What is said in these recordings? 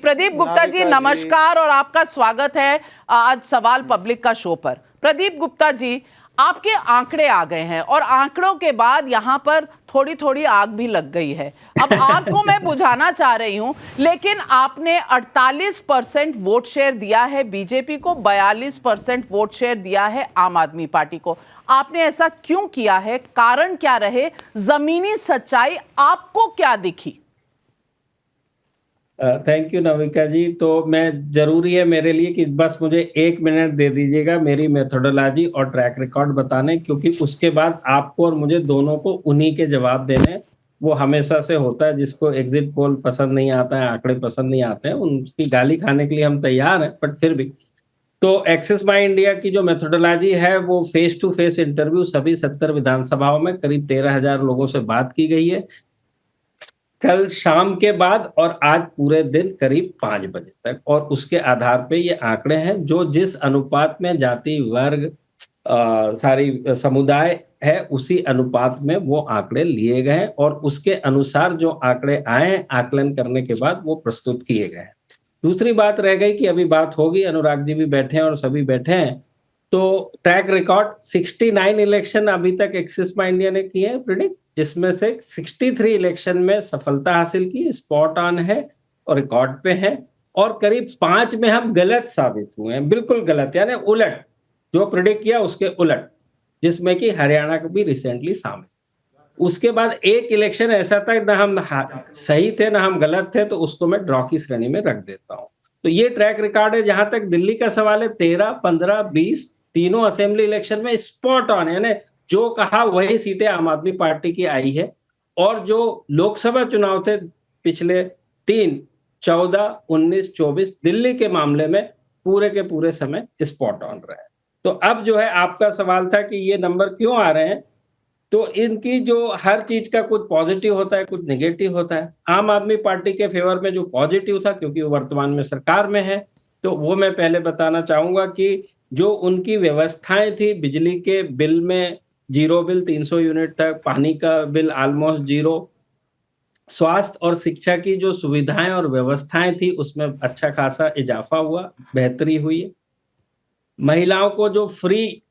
प्रदीप गुप्ता जी नमस्कार और आपका स्वागत है आज सवाल पब्लिक का शो पर। प्रदीप गुप्ता जी, आपके आंकड़े आ गए हैं और आंकड़ों के बाद यहाँ पर थोड़ी थोड़ी आग भी लग गई है। अब आग को मैं बुझाना चाह रही हूँ, लेकिन आपने 48% वोट शेयर दिया है बीजेपी को, 42% वोट शेयर दिया है आम आदमी पार्टी को। आपने ऐसा क्यों किया है? कारण क्या रहे? जमीनी सच्चाई आपको क्या दिखी? थैंक यू नविका जी। तो मैं जरूरी है मेरे लिए कि बस मुझे 1 मिनट दे दीजिएगा मेरी मेथोडोलॉजी और ट्रैक रिकॉर्ड बताने, क्योंकि उसके बाद आपको और मुझे दोनों को उन्हीं के जवाब देने। वो हमेशा से होता है, जिसको एग्जिट पोल पसंद नहीं आता है, आंकड़े पसंद नहीं आते हैं, उनकी गाली खाने के लिए हम तैयार हैं, बट फिर भी। तो एक्सिस माई इंडिया की जो मेथोडोलॉजी है वो फेस टू फेस इंटरव्यू सभी 70 विधानसभाओं में करीब 13,000 लोगों से बात की गई है, कल शाम के बाद और आज पूरे दिन करीब 5 बजे तक, और उसके आधार पे ये आंकड़े हैं जो जिस अनुपात में जाति वर्ग सारी समुदाय है उसी अनुपात में वो आंकड़े लिए गए हैं, और उसके अनुसार जो आंकड़े आए हैं आकलन करने के बाद वो प्रस्तुत किए गए हैं। दूसरी बात रह गई कि अभी बात होगी, अनुराग जी भी बैठे हैं और सभी बैठे हैं, तो ट्रैक रिकॉर्ड 69 इलेक्शन अभी तक एक्सिस माई इंडिया ने किए हैं प्रिडिक्ट, जिसमें से 63 इलेक्शन में सफलता हासिल की, स्पॉट ऑन है और रिकॉर्ड पे है, और करीब 5 में हम गलत साबित हुए हैं, बिल्कुल गलत, यानी उलट, जो प्रिडिक्ट किया उसके उलट, जिसमें कि हरियाणा को भी रिसेंटली शामिल। उसके बाद एक इलेक्शन ऐसा था ना हम सही थे ना हम गलत थे, तो उसको मैं ड्रॉ की श्रेणी में रख देता हूं। तो ये ट्रैक रिकॉर्ड है। जहां तक दिल्ली का सवाल है, 13, 15, 20 तीनों असेंबली इलेक्शन में स्पॉट ऑन, यानी जो कहा वही सीटें आम आदमी पार्टी की आई है, और जो लोकसभा चुनाव थे पिछले 3, 14, 19, 24 दिल्ली के मामले में पूरे के पूरे समय स्पॉट ऑन रहे। तो अब जो है आपका सवाल था कि ये नंबर क्यों आ रहे हैं, तो इनकी जो हर चीज का कुछ पॉजिटिव होता है कुछ नेगेटिव होता है। आम आदमी पार्टी के फेवर में जो पॉजिटिव था, क्योंकि वो वर्तमान में सरकार में है, तो वो मैं पहले बताना चाहूंगा कि जो उनकी व्यवस्थाएं थी, बिजली के बिल में 0 बिल 300 यूनिट तक, पानी का बिल ऑलमोस्ट 0, स्वास्थ्य और शिक्षा की जो सुविधाएं और व्यवस्थाएं थी उसमें अच्छा खासा इजाफा हुआ, बेहतरी हुई। महिलाओं को जो फ्री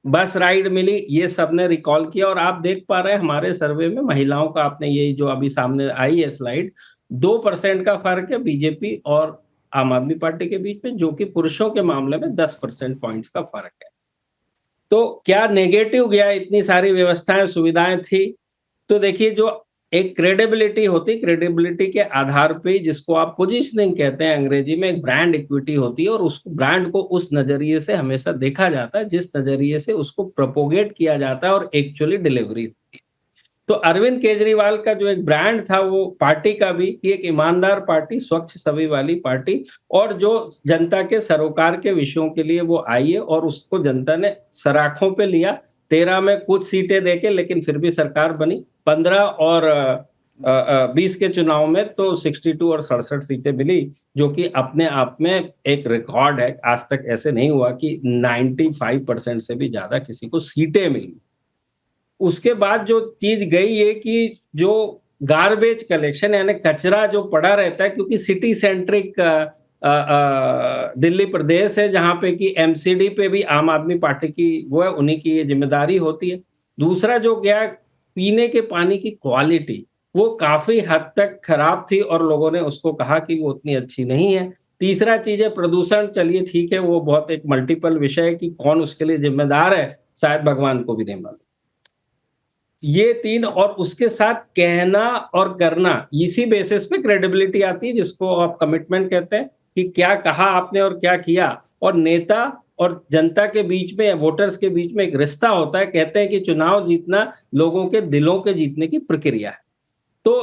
बस राइड मिली, ये सबने रिकॉल किया, और आप देख पा रहे हैं हमारे सर्वे में महिलाओं का, आपने ये जो अभी सामने आई है स्लाइड, 2% का फर्क है बीजेपी और आम आदमी पार्टी के बीच में, जो कि पुरुषों के मामले में 10% पॉइंट्स का फर्क है। तो क्या नेगेटिव गया? इतनी सारी व्यवस्थाएं सुविधाएं थी, तो देखिए जो एक क्रेडिबिलिटी होती, क्रेडिबिलिटी के आधार पे, जिसको आप पोजीशनिंग कहते हैं अंग्रेजी में, एक ब्रांड इक्विटी होती है, और उस ब्रांड को उस नजरिए से हमेशा देखा जाता है जिस नजरिए से उसको प्रोपोगेट किया जाता है और एक्चुअली डिलीवरी होती है। तो अरविंद केजरीवाल का जो एक ब्रांड था वो पार्टी का भी, कि एक ईमानदार पार्टी, स्वच्छ छवि वाली पार्टी, और जो जनता के सरोकार के विषयों के लिए वो आई है, और उसको जनता ने सराखों पे लिया। 13 में कुछ सीटें देके, लेकिन फिर भी सरकार बनी। 15 और 20 के चुनाव में तो 62 और 67 सीटें मिली, जो कि अपने आप में एक रिकॉर्ड है। आज तक ऐसे नहीं हुआ कि 95% से भी ज्यादा किसी को सीटें मिली। उसके बाद जो चीज गई है कि जो गार्बेज कलेक्शन, यानी कचरा जो पड़ा रहता है, क्योंकि सिटी सेंट्रिक दिल्ली प्रदेश है, जहां पे कि एमसीडी पे भी आम आदमी पार्टी की वो है, उन्हीं की ये जिम्मेदारी होती है। दूसरा जो गया, पीने के पानी की क्वालिटी वो काफी हद तक खराब थी, और लोगों ने उसको कहा कि वो उतनी अच्छी नहीं है। तीसरा चीज है प्रदूषण, चलिए ठीक है, वो बहुत एक मल्टीपल विषय है कि कौन उसके लिए जिम्मेदार है, शायद भगवान को भी नहीं मालूम। ये 3, और उसके साथ कहना और करना, इसी बेसिस पे क्रेडिबिलिटी आती है, जिसको आप कमिटमेंट कहते हैं, कि क्या कहा आपने और क्या किया। और नेता और जनता के बीच में, वोटर्स के बीच में एक रिश्ता होता है। कहते हैं कि चुनाव जीतना लोगों के दिलों के जीतने की प्रक्रिया है। तो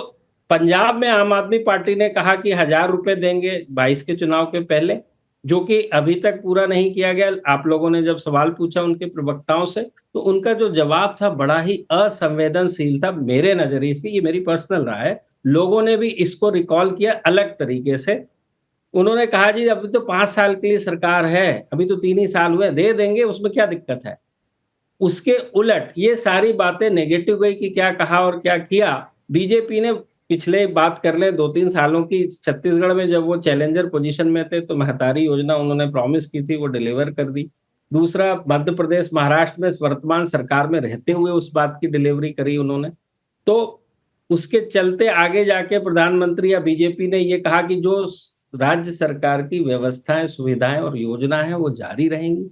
पंजाब में आम आदमी पार्टी ने कहा कि 1000 रुपए देंगे 22 के चुनाव के पहले, जो कि अभी तक पूरा नहीं किया गया। आप लोगों ने जब सवाल पूछा उनके प्रवक्ताओं से, तो उनका जो जवाब था बड़ा ही असंवेदनशील था मेरे नजरिए से, ये मेरी पर्सनल राय है। लोगों ने भी इसको रिकॉल किया अलग तरीके से। उन्होंने कहा जी अभी तो 5 साल के लिए सरकार है, अभी तो 3 ही साल हुए, दे देंगे, उसमें क्या दिक्कत है। उसके उलट ये सारी बातें नेगेटिव गई कि क्या कहा और क्या किया। बीजेपी ने पिछले बात कर ले 2-3 सालों की, छत्तीसगढ़ में जब वो चैलेंजर पोजीशन में थे तो महतारी योजना उन्होंने प्रॉमिस की थी, वो डिलीवर कर दी। दूसरा, मध्य प्रदेश महाराष्ट्र में वर्तमान सरकार में रहते हुए उस बात की डिलीवरी करी उन्होंने। तो उसके चलते आगे जाके प्रधानमंत्री या बीजेपी ने ये कहा कि जो राज्य सरकार की व्यवस्थाएं, सुविधाएं और योजनाएं हैं वो जारी रहेंगी।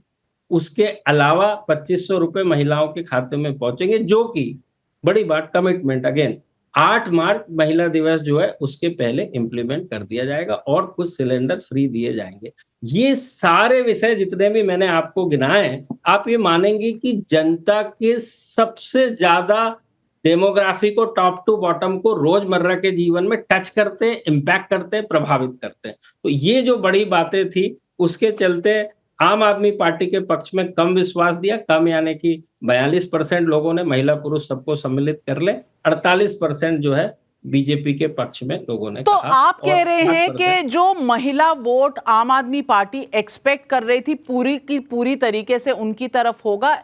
उसके अलावा 2500 रुपए महिलाओं के खाते में पहुंचेंगे, जो कि बड़ी बात, कमिटमेंट अगेन 8 मार्च महिला दिवस जो है उसके पहले इंप्लीमेंट कर दिया जाएगा और कुछ सिलेंडर फ्री दिए जाएंगे। ये सारे विषय जितने भी मैंने आपको गिनाए, आप ये मानेंगे कि जनता के सबसे ज्यादा डेमोग्राफी को टॉप टू बॉटम को रोजमर्रा के जीवन में टच करते, इंपैक्ट करते, प्रभावित करते हैं। तो ये जो बड़ी बातें थी उसके चलते आम आदमी पार्टी के पक्ष में कम विश्वास दिया, कम यानी कि 42% लोगों ने महिला पुरुष सबको सम्मिलित कर ले, 48% जो है बीजेपी के पक्ष में लोगों ने तो कहा। आप कह रहे हैं कि जो महिला वोट आम आदमी पार्टी एक्सपेक्ट कर रही थी पूरी की पूरी तरीके से उनकी तरफ होगा,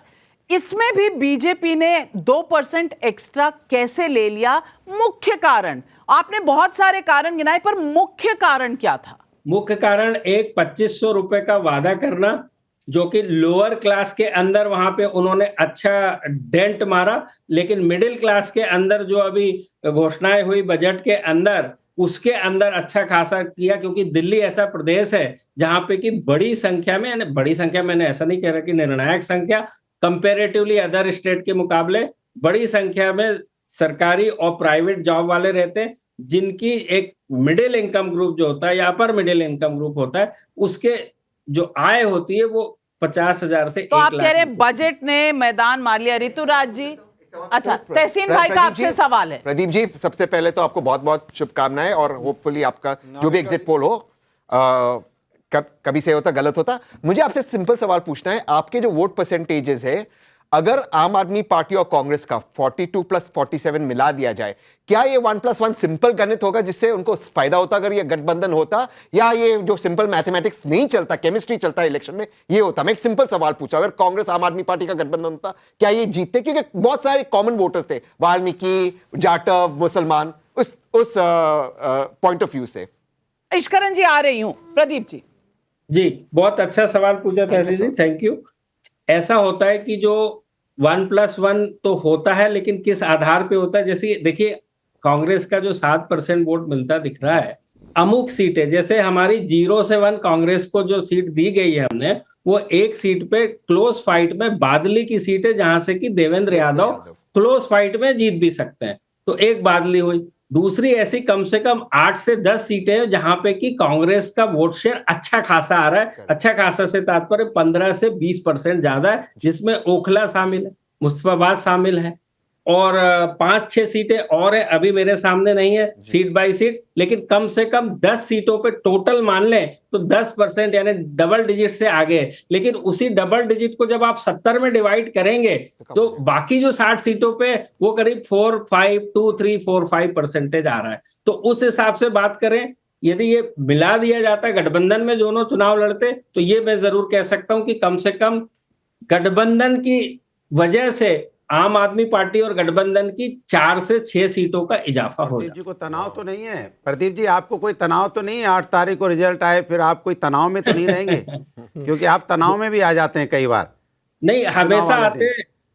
इसमें भी बीजेपी ने 2% एक्स्ट्रा कैसे ले लिया? मुख्य कारण, आपने बहुत सारे कारण गिनाए, पर मुख्य कारण क्या था? मुख्य कारण एक 2500 रुपए का वादा करना, जो कि लोअर क्लास के अंदर वहां पे उन्होंने अच्छा डेंट मारा, लेकिन मिडिल क्लास के अंदर जो अभी घोषणाएं हुई बजट के अंदर, उसके अंदर अच्छा खासा किया। क्योंकि दिल्ली ऐसा प्रदेश है जहां पे कि बड़ी संख्या में, बड़ी संख्या मैंने ऐसा नहीं कह रहा कि निर्णायक संख्या, कंपेरेटिवली अदर स्टेट के मुकाबले बड़ी संख्या में सरकारी और प्राइवेट जॉब वाले रहते हैं, जिनकी एक मिडिल इनकम ग्रुप जो होता है या अपर मिडिल इनकम ग्रुप होता है, उसके जो आय होती है वो 50,000 से 1 तो लाख। आप कह रहे हैं बजट ने मैदान मार लिया। ऋतुराज जी, अच्छा, तहसीन भाई का आपसे सवाल है। प्रदीप जी, सबसे पहले तो आपको बहुत बहुत शुभकामनाएं और होपफुली आपका जो भी एग्जिट पोल हो, कभी सही होता गलत होता। मुझे आपसे सिंपल सवाल पूछना है, आपके जो वोट परसेंटेजेस है, अगर आम आदमी पार्टी और कांग्रेस का 42 + 47 मिला दिया जाए, क्या ये 1+1 सिंपल गणित होगा जिससे उनको फायदा होता अगर ये गठबंधन होता, या ये जो सिंपल मैथमेटिक्स नहीं चलता, केमिस्ट्री चलता है इलेक्शन में, ये होता? मैं एक सिंपल सवाल पूछा, अगर कांग्रेस आम आदमी पार्टी का गठबंधन होता, क्या ये जीतते? क्योंकि बहुत सारे कॉमन वोटर्स थे, वाल्मीकि, जाटव, मुसलमान, उस पॉइंट ऑफ व्यू से। इश्करन जी आ रही हूं, प्रदीप जी, बहुत अच्छा सवाल पूछा तहसीन जी, थैंक यू। ऐसा होता है कि जो 1+1 तो होता है, लेकिन किस आधार पे होता है? जैसे देखिए, कांग्रेस का जो 7% वोट मिलता दिख रहा है, अमुक सीटें, जैसे हमारी 0 से 1 कांग्रेस को जो सीट दी गई है हमने, वो एक सीट पे क्लोज फाइट में बादली की सीट है, जहां से कि देवेंद्र यादव क्लोज फाइट में जीत भी सकते हैं। तो एक बादली हुई। दूसरी ऐसी कम से कम 8 से 10 सीटें हैं जहां पे कि कांग्रेस का वोट शेयर अच्छा खासा आ रहा है। अच्छा खासा से तात्पर्य 15 से 20% ज्यादा है, जिसमें ओखला शामिल है, मुस्तफाबाद शामिल है, और 5-6 सीटें और है, अभी मेरे सामने नहीं है सीट बाय सीट, लेकिन कम से कम 10 सीटों पे टोटल मान लें तो 10% यानी डबल डिजिट से आगे है। लेकिन उसी डबल डिजिट को जब आप 70 में डिवाइड करेंगे तो बाकी जो 60 सीटों पे वो करीब 4-5 आ रहा है। तो उस हिसाब से बात करें, यदि ये मिला दिया जाता है, गठबंधन में दोनों चुनाव लड़ते, तो ये मैं जरूर कह सकता हूं कि कम से कम गठबंधन की वजह से आम आदमी पार्टी और गठबंधन की 4 से 6 सीटों का इजाफा हो प्रदीप जी को तनाव तो नहीं है? प्रदीप जी, आपको कोई तनाव तो नहीं है? 8 तारीख को रिजल्ट आए, फिर आप कोई तनाव में तो नहीं रहेंगे? क्योंकि आप तनाव में भी आ जाते हैं कई बार। नहीं, हमेशा आते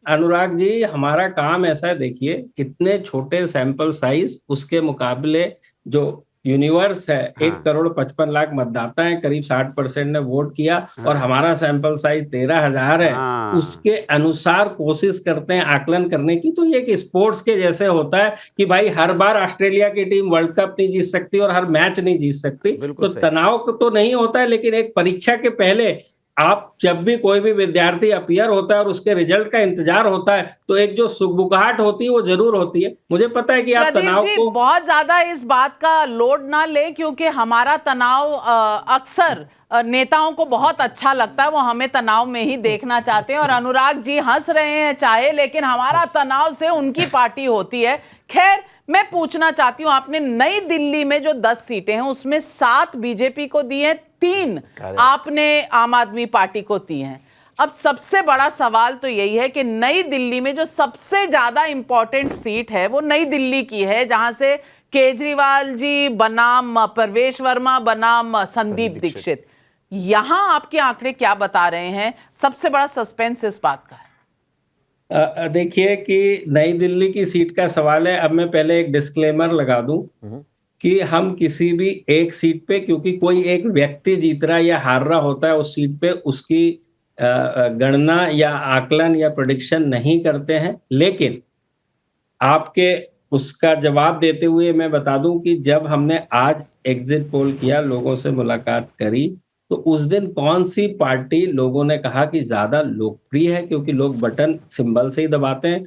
अनुराग जी। हमारा काम ऐसा है, देखिए इतने छोटे सैंपल साइज, उसके मुकाबले जो यूनिवर्स है, 1,55,00,000 मतदाता है, करीब 60% ने वोट किया, और हमारा सैंपल साइज 13,000 है। उसके अनुसार कोशिश करते हैं आकलन करने की। तो ये एक स्पोर्ट्स के जैसे होता है कि भाई हर बार ऑस्ट्रेलिया की टीम वर्ल्ड कप नहीं जीत सकती और हर मैच नहीं जीत सकती, तो तनाव तो नहीं होता है। लेकिन एक परीक्षा के पहले आप जब भी कोई भी विद्यार्थी अपीयर होता है और उसके रिजल्ट का इंतजार होता है, तो एक जो सुगबुगाहट होती है वो जरूर होती है। मुझे पता है कि आप तनाव को बहुत ज्यादा इस बात का लोड ना ले, क्योंकि हमारा तनाव अक्सर नेताओं को बहुत अच्छा लगता है, वो हमें तनाव में ही देखना चाहते हैं। और अनुराग जी हंस रहे हैं चाहे, लेकिन हमारा तनाव से उनकी पार्टी होती है। खैर, मैं पूछना चाहती हूं, आपने नई दिल्ली में जो 10 सीटें हैं उसमें 7 बीजेपी को दी हैं, 3 आपने आम आदमी पार्टी को दी हैं। अब सबसे बड़ा सवाल तो यही है कि नई दिल्ली में जो सबसे ज्यादा इंपॉर्टेंट सीट है वो नई दिल्ली की है, जहां से केजरीवाल जी बनाम परवेश वर्मा बनाम संदीप दीक्षित, यहां आपके आंकड़े क्या बता रहे हैं? सबसे बड़ा सस्पेंस इस बात का है। देखिए कि नई दिल्ली की सीट का सवाल है। अब मैं पहले एक डिस्क्लेमर लगा दूं कि हम किसी भी एक सीट पे, क्योंकि कोई एक व्यक्ति जीत रहा या हार रहा होता है उस सीट पे, उसकी गणना या आकलन या प्रेडिक्शन नहीं करते हैं। लेकिन आपके उसका जवाब देते हुए मैं बता दूं कि जब हमने आज एग्जिट पोल किया, लोगों से मुलाकात करी, तो उस दिन कौन सी पार्टी लोगों ने कहा कि ज्यादा लोकप्रिय है, क्योंकि लोग बटन सिंबल से ही दबाते हैं।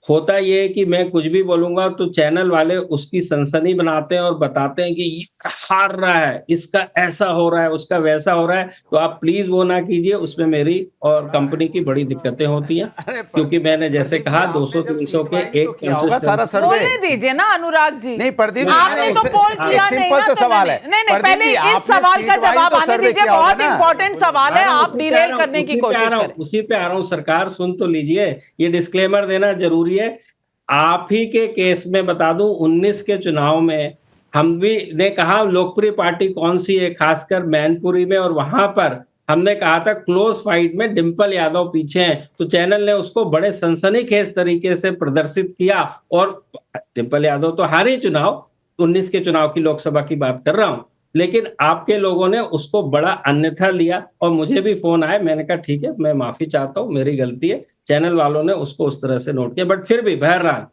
होता ये है कि मैं कुछ भी बोलूंगा तो चैनल वाले उसकी सनसनी बनाते हैं और बताते हैं कि ये हार रहा है, इसका ऐसा हो रहा है, उसका वैसा हो रहा है। तो आप प्लीज वो ना कीजिए, उसमें मेरी और कंपनी की बड़ी दिक्कतें होती हैं, क्योंकि मैंने जैसे कहा 200-300 के एक होगा सारा सर्वे। बोलने दीजिए ना अनुराग जी। नहीं प्रदीप, आपने तो पोल किया नहीं ना, सिंपल सा सवाल है। नहीं नहीं, पहले इस सवाल का जवाब आने दीजिए, बहुत इंपॉर्टेंट सवाल है, आप डिरेल करने की कोशिश करें। उसी पे आ रहा हूं। सरकार सुन तो लीजिए, ये डिस्क्लेमर देना जरूरी है। आप ही के केस में बता दूं, 19 के चुनाव में हम भी ने कहा लोकप्रिय पार्टी कौन सी है, खासकर मैनपुरी में, और वहां पर हमने कहा था क्लोज फाइट में डिंपल यादव पीछे हैं। तो चैनल ने उसको बड़े सनसनीखेज तरीके से प्रदर्शित किया, और डिंपल यादव तो हारे चुनाव, 19 के चुनाव की लोकसभा की बात कर रहा हूं। लेकिन आपके लोगों ने उसको बड़ा अन्यथा लिया, और मुझे भी फोन आए, मैंने कहा ठीक है, मैं माफी चाहता हूं, मेरी गलती है। चैनल वालों ने उसको उस तरह से नोट किया, बट फिर भी बहरहाल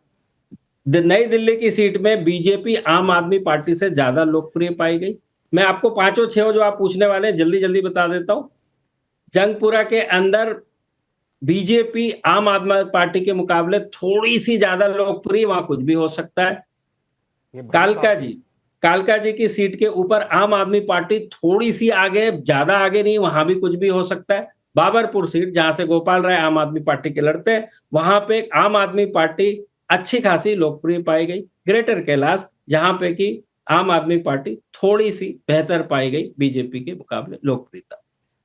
नई दिल्ली की सीट में बीजेपी आम आदमी पार्टी से ज्यादा लोकप्रिय पाई गई। मैं आपको 5-6 जो आप पूछने वाले हैं जल्दी जल्दी बता देता हूं। जंगपुरा के अंदर बीजेपी आम आदमी पार्टी के मुकाबले थोड़ी सी ज्यादा लोकप्रिय, वहां कुछ भी हो सकता है। कालका जी की सीट के ऊपर आम आदमी पार्टी थोड़ी सी आगे, ज्यादा आगे नहीं, वहां भी कुछ भी हो सकता है। बाबरपुर सीट, जहां से गोपाल राय आम आदमी पार्टी के लड़ते हैं, वहां पे आम आदमी पार्टी अच्छी खासी लोकप्रिय पाई गई। ग्रेटर कैलाश, जहां पे कि आम आदमी पार्टी थोड़ी सी बेहतर पाई गई बीजेपी के मुकाबले लोकप्रियता।